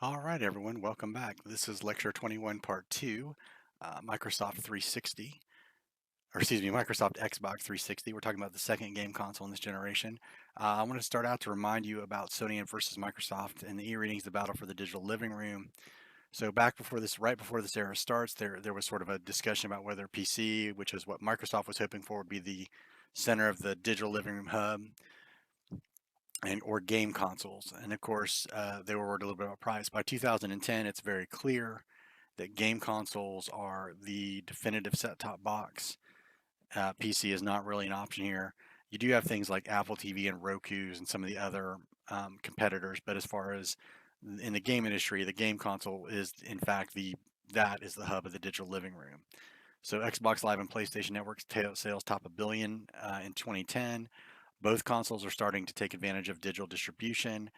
All right, everyone, welcome back. This is Lecture 21, Part 2, Microsoft 360, or excuse me, Microsoft Xbox 360. We're talking about the second game console in this generation. I want to start out to remind you about Sony versus Microsoft and the e-readings, the battle for the digital living room. So back before this, right before this era starts, there was sort of a discussion about whether PC, which is what Microsoft was hoping for, would be the center of the digital living room hub, and or game consoles. And of course, they were worried a little bit about price. By 2010, it's very clear that game consoles are the definitive set-top box. PC is not really an option here. You do have things like Apple TV and Roku's and some of the other competitors, but as far as in the game industry, the game console is in fact that is the hub of the digital living room. So Xbox Live and PlayStation Network sales top a billion in 2010. Both consoles are starting to take advantage of digital distribution,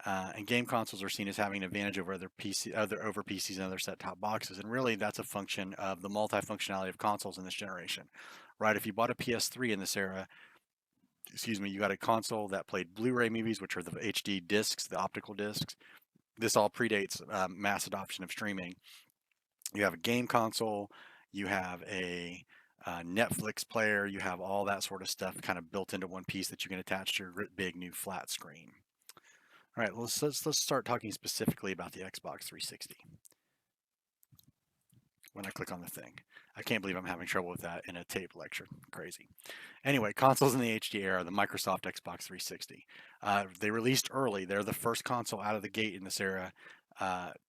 and game consoles are seen as having an advantage over over PCs and other set-top boxes. And really, that's a function of the multifunctionality of consoles in this generation, right? If you bought a PS3 in this era, excuse me, you got a console that played Blu-ray movies, which are the HD discs, the optical discs. This all predates mass adoption of streaming. You have a game console, you have a Netflix player, you have all that sort of stuff kind of built into one piece that you can attach to your big new flat screen. All right, let's start talking specifically about the Xbox 360. When I click on the thing, I can't believe I'm having trouble with that in a tape lecture. Crazy. Anyway, consoles in the HD era, the Microsoft Xbox 360. They released early. They're the first console out of the gate in this era,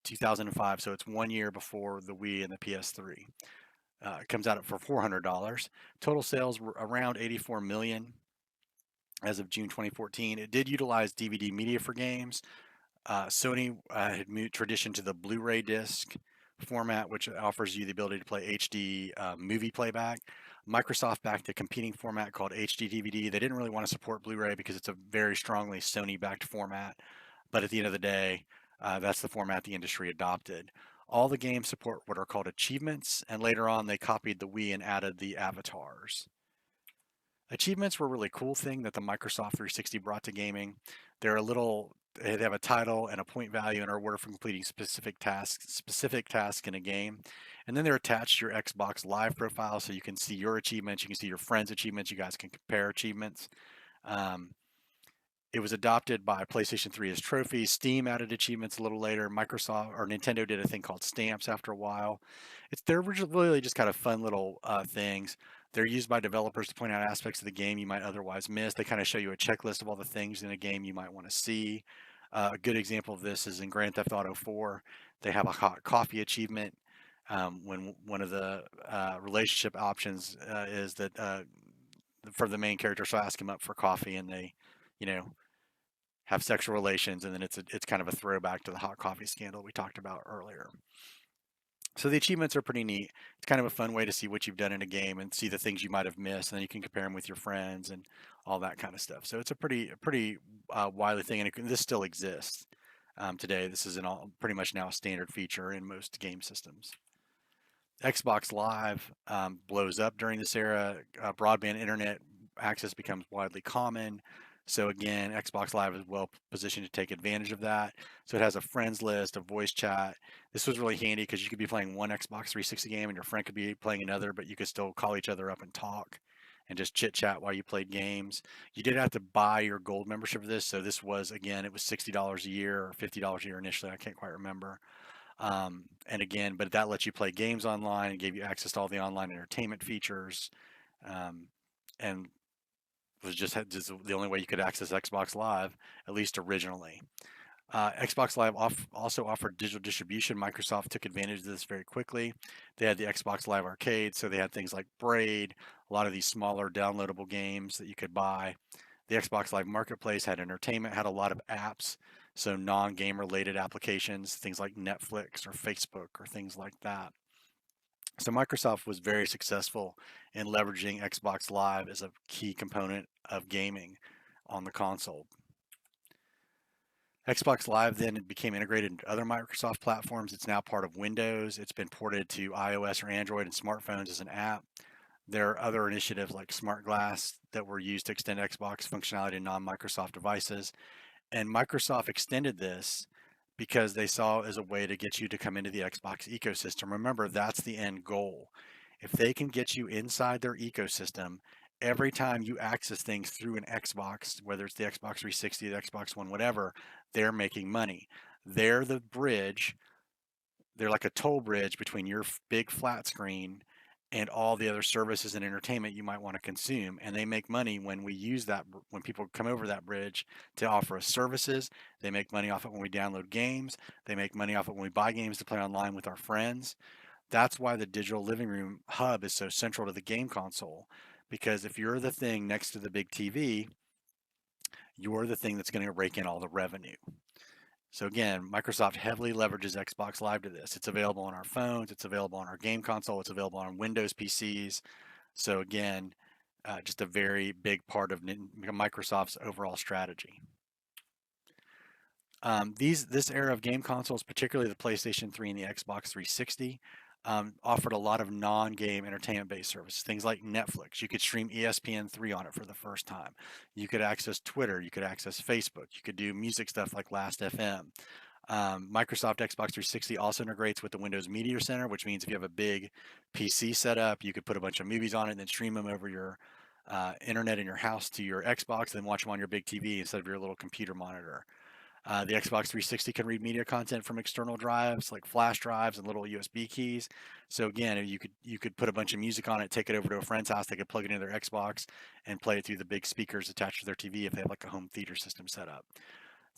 2005. So it's 1 year before the Wii and the PS3. It comes out for $400. Total sales were around 84 million as of June 2014. It did utilize DVD media for games. Sony had moved tradition to the Blu-ray disc format, which offers you the ability to play HD movie playback. Microsoft backed a competing format called HD DVD. They didn't really want to support Blu-ray because it's a very strongly Sony-backed format. But at the end of the day, that's the format the industry adopted. All the games support what are called achievements, and later on they copied the Wii and added the avatars. Achievements were a really cool thing that the Microsoft 360 brought to gaming. They're a little they have a title and a point value and are awarded for completing specific tasks in a game. And then they're attached to your Xbox Live profile so you can see your achievements, you can see your friends' achievements, you guys can compare achievements. Um, it was adopted by PlayStation 3 as trophies. Steam added achievements a little later. Microsoft or Nintendo did a thing called stamps after a while. They're really just kind of fun little things. They're used by developers to point out aspects of the game you might otherwise miss. They kind of show you a checklist of all the things in a game you might want to see. A good example of this is in Grand Theft Auto 4. They have a hot coffee achievement when one of the relationship options is that for the main character, so ask him up for coffee, and they, you know, have sexual relations, and then it's kind of a throwback to the hot coffee scandal we talked about earlier. So the achievements are pretty neat. It's kind of a fun way to see what you've done in a game and see the things you might have missed, and then you can compare them with your friends and all that kind of stuff. So it's a pretty widely thing, and this still exists today. This is pretty much now a standard feature in most game systems. Xbox Live blows up during this era. Broadband internet access becomes widely common. So again, Xbox Live is well positioned to take advantage of that. So it has a friends list, a voice chat. This was really handy because you could be playing one Xbox 360 game and your friend could be playing another, but you could still call each other up and talk and just chit chat while you played games. You did have to buy your gold membership for this. So this was, again, it was $60 a year or $50 a year initially. I can't quite remember. And again, but that lets you play games online and gave you access to all the online entertainment features. And was just the only way you could access Xbox Live, at least originally. Xbox Live also offered digital distribution. Microsoft took advantage of this very quickly. They had the Xbox Live Arcade, so they had things like Braid, a lot of these smaller downloadable games that you could buy. The Xbox Live Marketplace had entertainment, had a lot of apps, so non-game related applications, things like Netflix or Facebook or things like that. So Microsoft was very successful in leveraging Xbox Live as a key component of gaming on the console. Xbox Live then became integrated into other Microsoft platforms. It's now part of Windows. It's been ported to iOS or Android and smartphones as an app. There are other initiatives like Smart Glass that were used to extend Xbox functionality to non-Microsoft devices. And Microsoft extended this because they saw it as a way to get you to come into the Xbox ecosystem. Remember, that's the end goal. If they can get you inside their ecosystem, every time you access things through an Xbox, whether it's the Xbox 360, the Xbox One, whatever, they're making money. They're the bridge. They're like a toll bridge between your big flat screen and all the other services and entertainment you might want to consume. And they make money when we use that, when people come over that bridge to offer us services. They make money off it when we download games. They make money off it when we buy games to play online with our friends. That's why the digital living room hub is so central to the game console. Because if you're the thing next to the big TV, you're the thing that's going to rake in all the revenue. So again, Microsoft heavily leverages Xbox Live to this. It's available on our phones. It's available on our game console. It's available on Windows PCs. So again, just a very big part of Microsoft's overall strategy. This era of game consoles, particularly the PlayStation 3 and the Xbox 360, offered a lot of non-game entertainment-based services. Things like Netflix. You could stream ESPN3 on it for the first time. You could access Twitter. You could access Facebook. You could do music stuff like Last.fm. Microsoft Xbox 360 also integrates with the Windows Media Center, which means if you have a big PC setup, you could put a bunch of movies on it and then stream them over your internet in your house to your Xbox, and then watch them on your big TV instead of your little computer monitor. The Xbox 360 can read media content from external drives like flash drives and little USB keys. So again, you could put a bunch of music on it, take it over to a friend's house. They could plug it into their Xbox and play it through the big speakers attached to their TV if they have like a home theater system set up.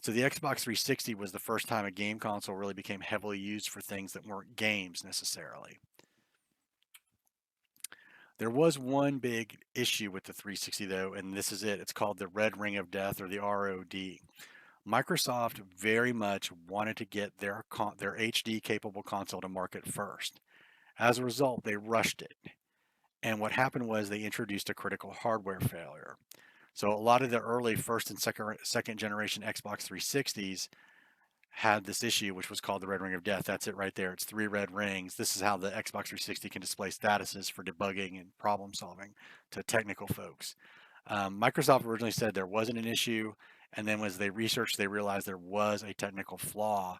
So the Xbox 360 was the first time a game console really became heavily used for things that weren't games necessarily. There was one big issue with the 360 though, and this is it. It's called the Red Ring of Death, or the ROD. Microsoft very much wanted to get their HD capable console to market first. As a result, they rushed it. And what happened was they introduced a critical hardware failure. So a lot of the early first and second generation Xbox 360s had this issue, which was called the Red Ring of Death. That's it right there. It's 3 red rings. This is how the Xbox 360 can display statuses for debugging and problem solving to technical folks. Microsoft originally said there wasn't an issue, and then as they researched, they realized there was a technical flaw.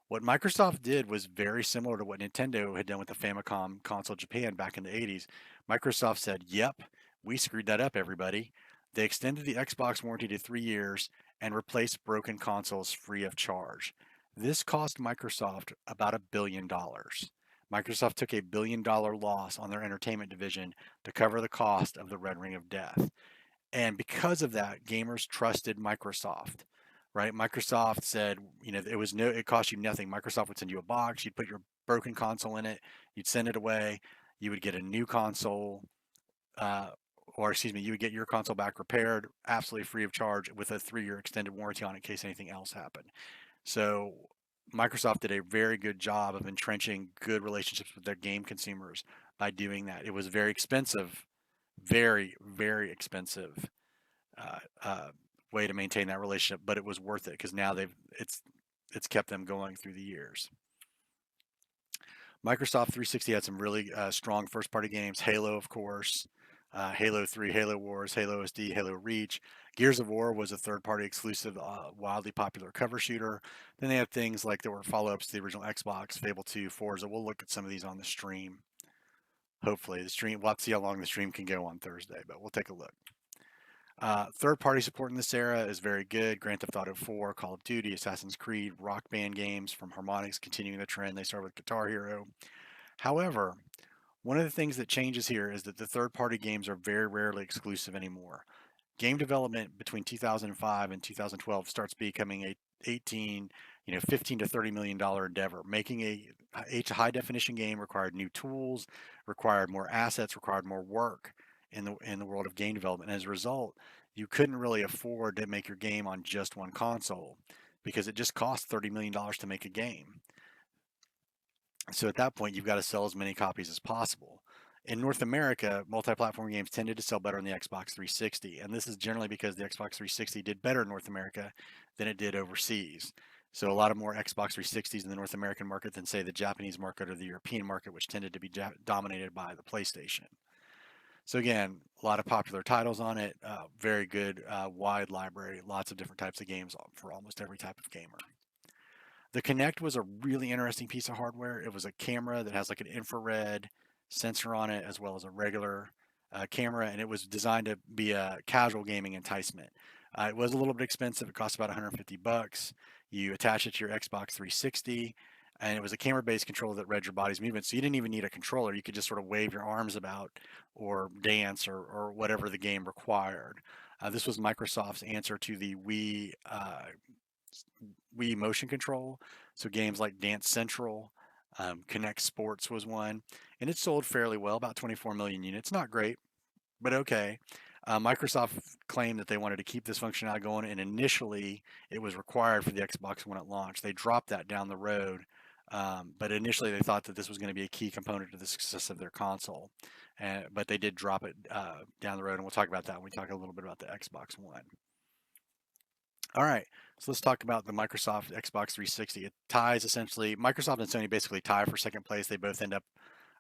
What Microsoft did was very similar to what Nintendo had done with the Famicom console Japan back in the 80s. Microsoft said, "Yep, we screwed that up, everybody." They extended the Xbox warranty to 3 years and replaced broken consoles free of charge. This cost Microsoft about $1 billion. Microsoft took $1 billion loss on their entertainment division to cover the cost of the Red Ring of Death. And because of that, gamers trusted Microsoft, right? Microsoft said, it cost you nothing. Microsoft would send you a box, you'd put your broken console in it, you'd send it away, you would get a new console, uh, or excuse me, you would get your console back repaired absolutely free of charge with a 3 year extended warranty on it in case anything else happened. So Microsoft did a very good job of entrenching good relationships with their game consumers by doing that. It was very expensive, very, very expensive uh, uh, way to maintain that relationship, but it was worth it because now it's kept them going through the years. Microsoft 360 had some really strong first party games. Halo, of course, Halo 3, Halo Wars, Halo SD, Halo Reach. Gears of War was a third party exclusive, wildly popular cover shooter. Then they had things like there were follow ups to the original Xbox, Fable 2, Forza. We'll look at some of these on the stream. Hopefully, we'll have to see how long the stream can go on Thursday, but we'll take a look. Third-party support in this era is very good. Grand Theft Auto 4, Call of Duty, Assassin's Creed, Rock Band games from Harmonix continuing the trend. They started with Guitar Hero. However, one of the things that changes here is that the third-party games are very rarely exclusive anymore. Game development between 2005 and 2012 starts becoming a 15 to $30 million endeavor. Making a high definition game required new tools, required more assets, required more work in the world of game development. And as a result, you couldn't really afford to make your game on just one console because it just cost $30 million to make a game. So at that point, you've got to sell as many copies as possible. In North America, multi-platform games tended to sell better on the Xbox 360, and this is generally because the Xbox 360 did better in North America than it did overseas. So a lot of more Xbox 360s in the North American market than, say, the Japanese market or the European market, which tended to be dominated by the PlayStation. So again, a lot of popular titles on it, very good wide library, lots of different types of games for almost every type of gamer. The Kinect was a really interesting piece of hardware. It was a camera that has like an infrared sensor on it as well as a regular camera, and it was designed to be a casual gaming enticement. It was a little bit expensive. It cost about 150 bucks. You attach it to your Xbox 360, and it was a camera-based controller that read your body's movement. So you didn't even need a controller. You could just sort of wave your arms about or dance or whatever the game required. This was Microsoft's answer to the Wii Motion Control. So games like Dance Central, Kinect Sports was one, and it sold fairly well, about 24 million units. Not great, but okay. Microsoft claimed that they wanted to keep this functionality going, and initially it was required for the Xbox when it launched. They dropped that down the road, but initially they thought that this was going to be a key component to the success of their console. But they did drop it down the road, and we'll talk about that when we talk a little bit about the Xbox One. All right, so let's talk about the Microsoft Xbox 360. It ties essentially, Microsoft and Sony basically tie for second place. They both end up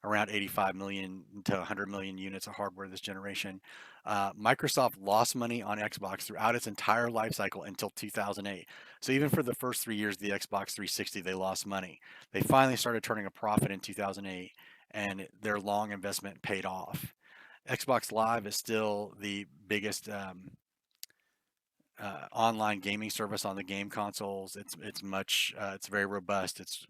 around 85 million to 100 million units of hardware this generation. Microsoft lost money on Xbox throughout its entire life cycle until 2008. So even for the first 3 years of the Xbox 360, they lost money. They finally started turning a profit in 2008, and their long investment paid off. Xbox Live is still the biggest online gaming service on the game consoles. It's very robust. It's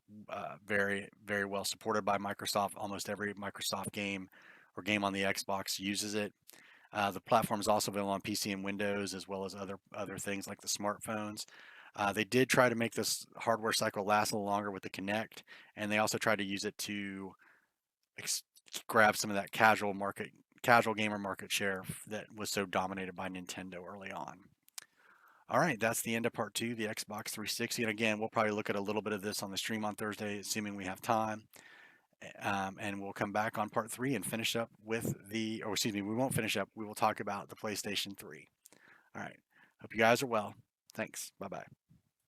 very well supported by Microsoft. Almost every Microsoft game or game on the Xbox uses it. The platform is also available on PC and Windows as well as other things like the smartphones. They did try to make this hardware cycle last a little longer with the Kinect, and they also tried to use it to ex- grab some of that casual gamer market share that was so dominated by Nintendo early on. All right, that's the end of part two, the Xbox 360. And again, we'll probably look at a little bit of this on the stream on Thursday, assuming we have time. And we'll come back on part three and finish up with or excuse me, we won't finish up. We will talk about the PlayStation 3. All right. Hope you guys are well. Thanks. Bye bye.